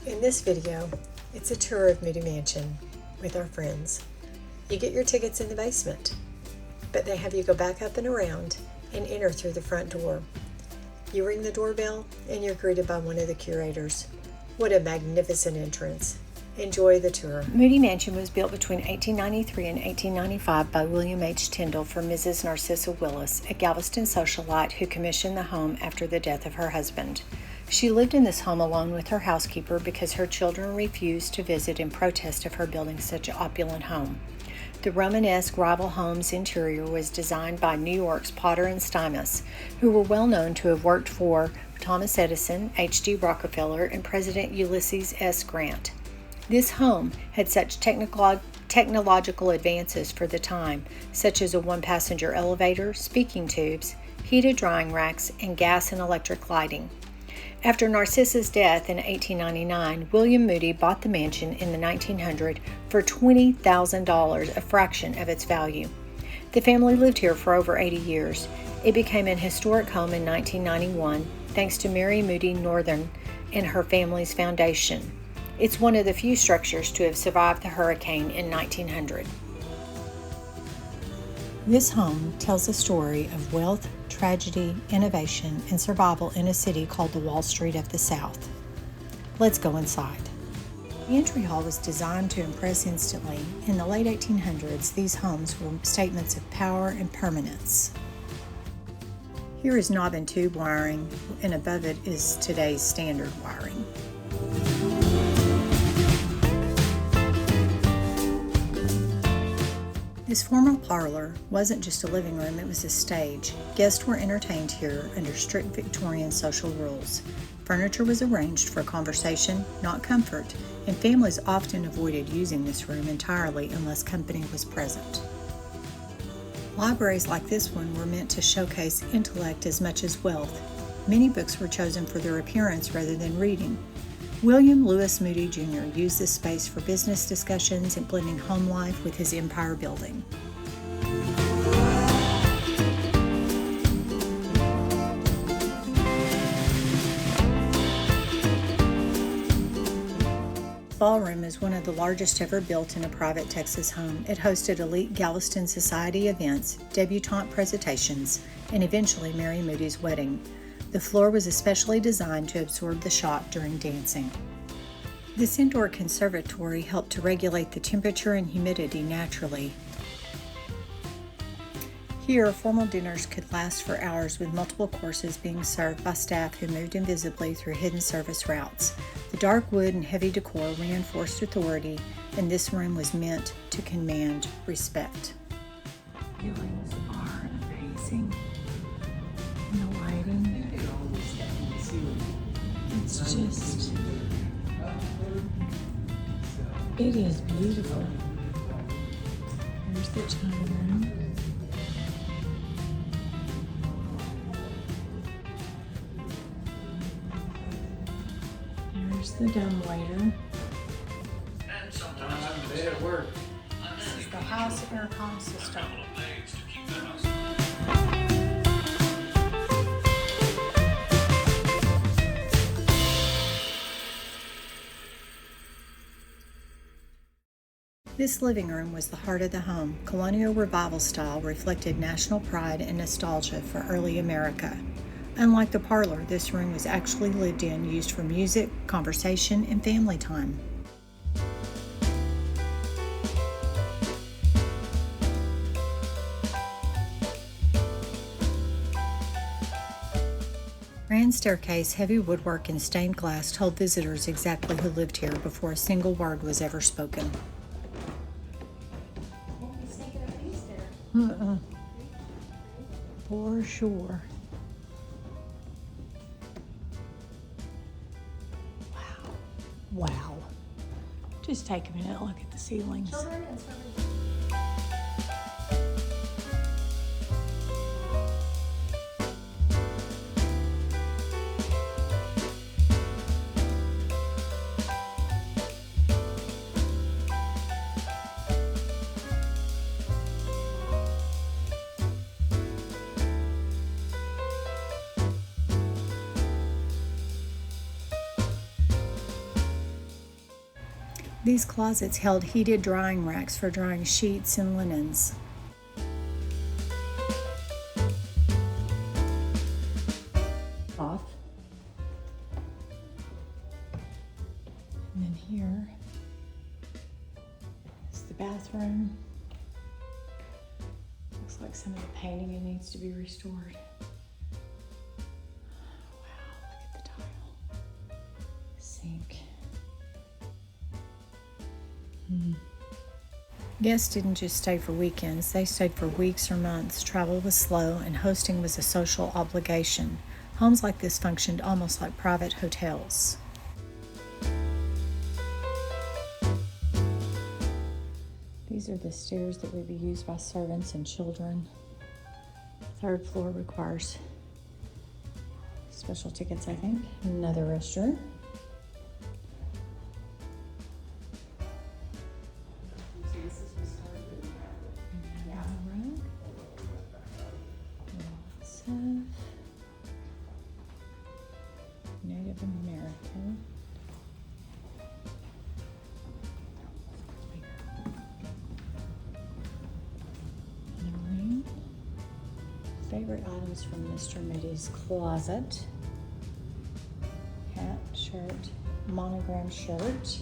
In this video, it's a tour of Moody Mansion with our friends. You get your tickets in the basement, but they have you go back up and around and enter through the front door. You ring the doorbell and you're greeted by one of the curators. What a magnificent entrance. Enjoy the tour. Moody Mansion was built between 1893 and 1895 by William H. Tyndall for Mrs. Narcissa Willis, a Galveston socialite who commissioned the home after the death of her husband. She lived in this home alone with her housekeeper because her children refused to visit in protest of her building such an opulent home. The Romanesque rival home's interior was designed by New York's Potter and Stuyvesant, who were well known to have worked for Thomas Edison, H.D. Rockefeller, and President Ulysses S. Grant. This home had such technological advances for the time, such as a one-passenger elevator, speaking tubes, heated drying racks, and gas and electric lighting. After Narcissa's death in 1899, William Moody bought the mansion in the 1900 for $20,000, a fraction of its value. The family lived here for over 80 years. It became an historic home in 1991, thanks to Mary Moody Northern and her family's foundation. It's one of the few structures to have survived the hurricane in 1900. This home tells a story of wealth, tragedy, innovation, and survival in a city called the Wall Street of the South. Let's go inside. The entry hall was designed to impress instantly. In the late 1800s, these homes were statements of power and permanence. Here is knob and tube wiring, and above it is today's standard wiring. This formal parlor wasn't just a living room, it was a stage. Guests were entertained here under strict Victorian social rules. Furniture was arranged for conversation, not comfort, and families often avoided using this room entirely unless company was present. Libraries like this one were meant to showcase intellect as much as wealth. Many books were chosen for their appearance rather than reading. William Lewis Moody Jr. used this space for business discussions and blending home life with his empire building. The ballroom is one of the largest ever built in a private Texas home. It hosted elite Galveston society events, debutante presentations, and eventually Mary Moody's wedding. The floor was especially designed to absorb the shock during dancing. This indoor conservatory helped to regulate the temperature and humidity naturally. Here, formal dinners could last for hours with multiple courses being served by staff who moved invisibly through hidden service routes. The dark wood and heavy decor reinforced authority, and this room was meant to command respect. Ceilings are amazing. And the lighting, it's just, it is beautiful. There's the china room. There's the dumbwaiter. Sometimes I'm bad at work. This is the house intercom system. This living room was the heart of the home. Colonial revival style reflected national pride and nostalgia for early America. Unlike the parlor, this room was actually lived in, used for music, conversation, and family time. Grand staircase, heavy woodwork, and stained glass told visitors exactly who lived here before a single word was ever spoken. For sure. Wow. Just take a minute and look at the ceilings. These closets held heated drying racks for drying sheets and linens. Off. And then here is the bathroom. Looks like some of the painting needs to be restored. Wow, look at the tile. Sink. Guests didn't just stay for weekends, they stayed for weeks or months. Travel was slow and hosting was a social obligation. Homes like this functioned almost like private hotels. These are the stairs that would be used by servants and children. Third floor requires special tickets, I think. Another restroom. Lots of Native American. Favorite items from Mr. Moody's closet. Hat, shirt, monogram shirt.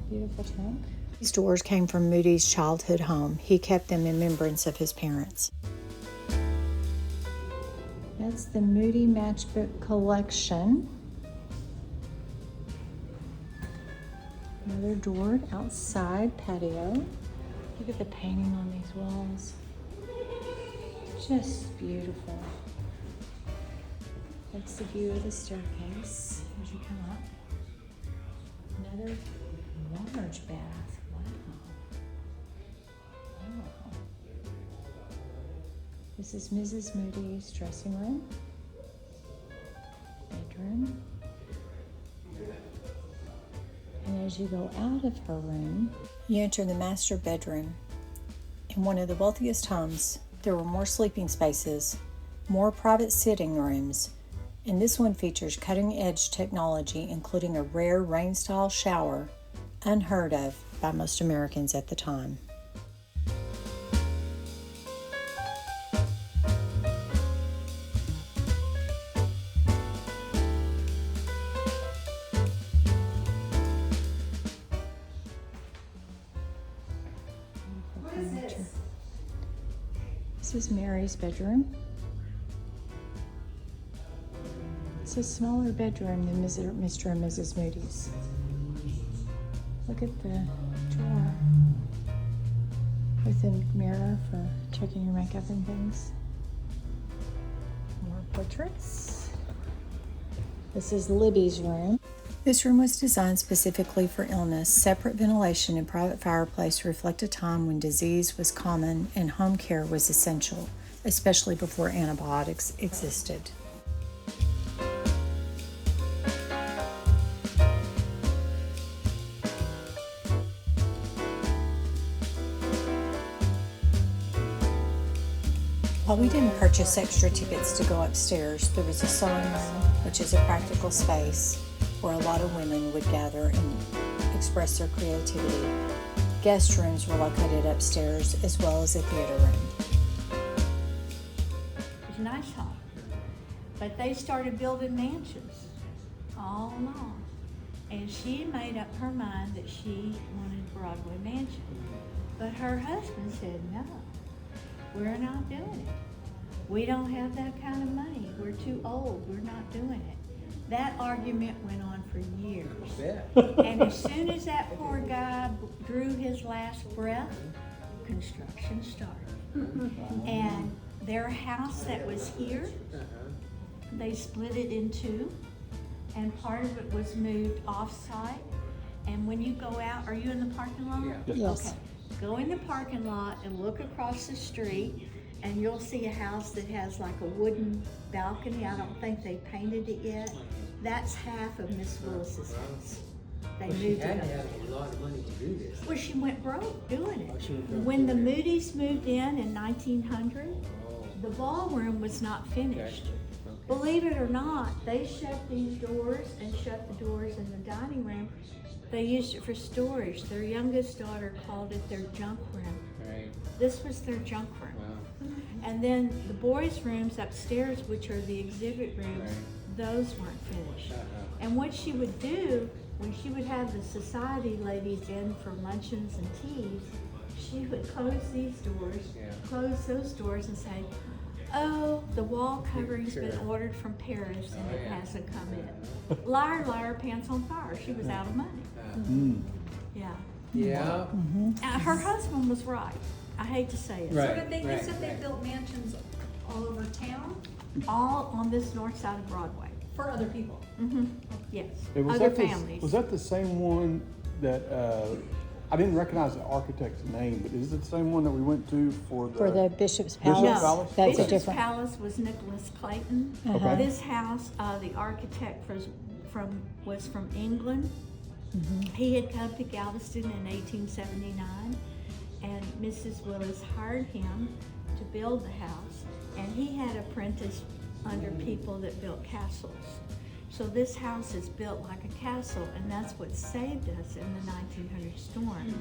Beautiful trunk. These doors came from Moody's childhood home. He kept them in remembrance of his parents. That's the Moody Matchbook collection. Another door outside patio. Look at the painting on these walls. Just beautiful. That's the view of the staircase as you come up. Another large bath. Wow. This is Mrs. Moody's dressing room, bedroom. And as you go out of her room, you enter the master bedroom. In one of the wealthiest homes, there were more sleeping spaces, more private sitting rooms, and this one features cutting-edge technology, including a rare rain-style shower, unheard of by most Americans at the time. This is Mary's bedroom. It's a smaller bedroom than Mr. and Mrs. Moody's. Look at the drawer with a mirror for checking your makeup and things. More portraits. This is Libby's room. This room was designed specifically for illness. Separate ventilation and private fireplace reflect a time when disease was common and home care was essential, especially before antibiotics existed. While we didn't purchase extra tickets to go upstairs, there was a sewing room, which is a practical space where a lot of women would gather and express their creativity. Guest rooms were located upstairs, as well as a theater room. It's a nice home, but they started building mansions all along. And she made up her mind that she wanted Broadway Mansion. But her husband said, no, we're not doing it. We don't have that kind of money. We're too old. We're not doing it. That argument went on for years. And as soon as that poor guy drew his last breath, construction started. And their house that was here, they split it in two, and part of it was moved off-site. And when you go out, are you in the parking lot? Yeah. Yes. Okay. Go in the parking lot and look across the street, and you'll see a house that has like a wooden balcony. I don't think they painted it yet. That's half of Miss Willis's house. They moved She had it to up. have a lot of money to do this. Well, she went broke doing it. Oh, she went broke When the doing it. Moody's moved in 1900, Oh, the ballroom was not finished. gotcha. Believe it or not, they shut these doors and shut the doors in the dining room. They used it for storage. Their youngest daughter called it their junk room. Right. This was their junk room. Wow. And then the boys' rooms upstairs, which are the exhibit rooms, Right. those weren't finished. Uh-huh. And what she would do, when she would have the society ladies in for luncheons and teas, she would close these doors, Yeah. close those doors and say, oh, the wall covering's been Sure. ordered from Paris and Oh, it yeah. hasn't come in. Liar, liar, pants on fire. She was out of money. Yeah. Yeah. Her husband was right. I hate to say it. Right. So did they right, said they right. built mansions all over town All on this north side of Broadway. for other people? Yes. Hey, was Other that the- families. Was that the same one that, I didn't recognize the architect's name, but is it the same one that we went to for the? For the Bishop's Bishop's Palace? Palace? That's a Bishop's different. Palace was Nicholas Clayton. Okay. This house, the architect was from England. He had come to Galveston in 1879, and Mrs. Willis hired him to build the house, and he had apprenticed under people that built castles. So this house is built like a castle, and that's what saved us in the 1900 storm.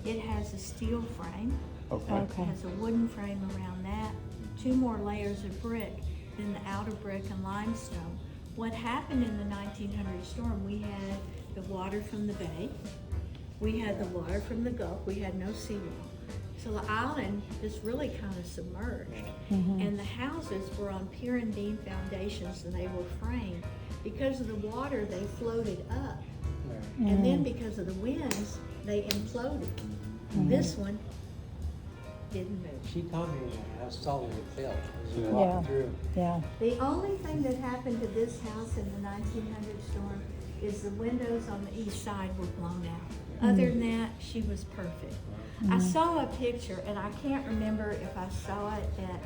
It has a steel frame. Okay. Okay. It has a wooden frame around that, 2 more layers of brick, then the outer brick and limestone. What happened in the 1900 storm, we had the water from the bay, we had the water from the Gulf, we had no seawall. So the island is really kind of submerged. And the houses were on pier and beam foundations, and they were framed. Because of the water, they floated up. Right. And then because of the winds, they imploded. This one didn't move. She told me how solid it felt as you Yeah. walked Yeah. through. Yeah. The only thing that happened to this house in the 1900 storm is the windows on the east side were blown out. Other than that, she was perfect. I saw a picture, and I can't remember if I saw it at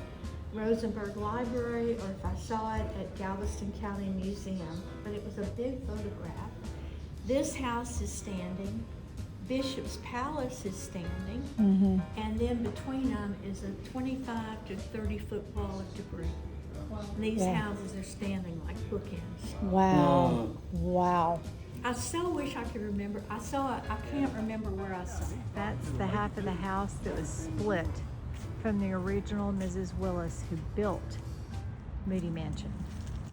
Rosenberg Library or if I saw it at Galveston County Museum, but it was a big photograph. This house is standing, Bishop's Palace is standing, and then between them is a 25 to 30 foot wall of debris. And these Yeah. houses are standing like bookends. Wow. Wow. I so wish I could remember. I can't remember where I saw it. That's the half of the house that was split from the original Mrs. Willis who built Moody Mansion.